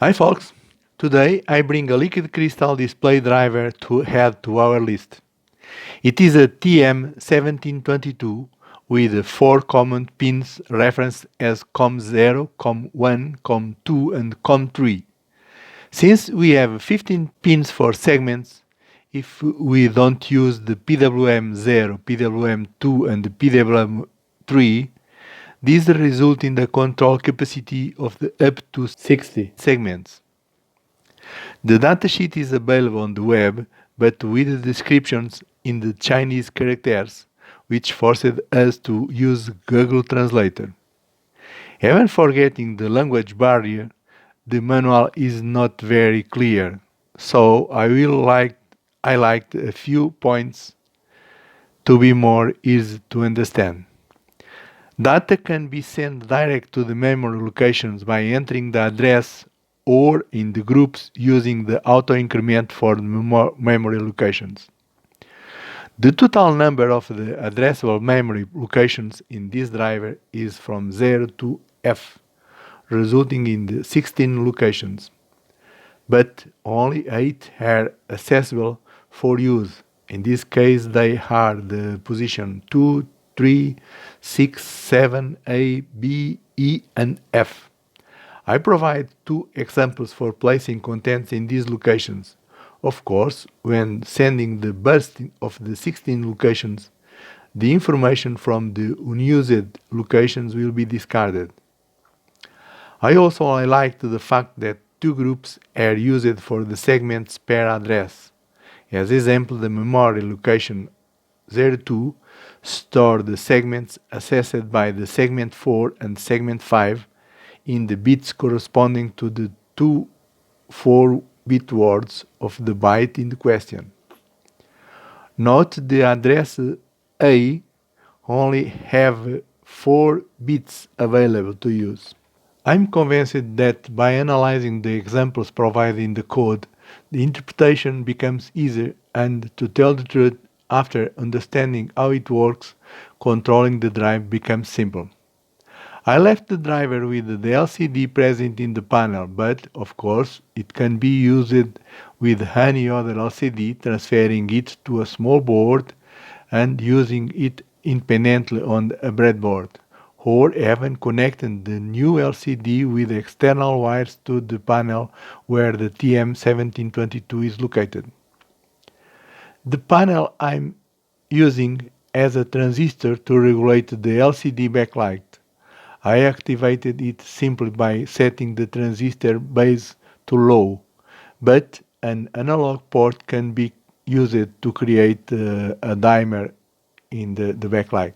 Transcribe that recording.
Hi folks, today I bring a liquid crystal display driver to add to our list. It is a TM1722 with 4 common pins referenced as COM0, COM1, COM2 and COM3. Since we have 15 pins for segments, if we don't use the PWM0, PWM2 and the PWM3, these result in the control capacity of the up to 60 segments. The datasheet is available on the web, but with descriptions in the Chinese characters, which forced us to use Google Translator. Even forgetting the language barrier, the manual is not very clear, so I liked a few points to be more easy to understand. Data can be sent direct to the memory locations by entering the address or in the groups using the auto-increment for the memory locations. The total number of the addressable memory locations in this driver is from 0 to F, resulting in the 16 locations, but only 8 are accessible for use. In this case, they are the position 2, 3, 6, 7, A, B, E, and F. I provide 2 examples for placing contents in these locations. Of course, when sending the burst of the 16 locations, the information from the unused locations will be discarded. I also highlight the fact that 2 groups are used for the segments per address. As example, the memory location 02 store the segments accessed by the segment 4 and segment 5 in the bits corresponding to the 2 4-bit words of the byte in question. Note the address A only have 4 bits available to use. I'm convinced that by analyzing the examples provided in the code, the interpretation becomes easier and, to tell the truth, after understanding how it works, controlling the drive becomes simple. I left the driver with the LCD present in the panel, but of course it can be used with any other LCD, transferring it to a small board and using it independently on a breadboard, or even connecting the new LCD with external wires to the panel where the TM1722 is located. The panel I'm using has a transistor to regulate the LCD backlight. I activated it simply by setting the transistor base to low, but an analog port can be used to create a dimmer in the backlight.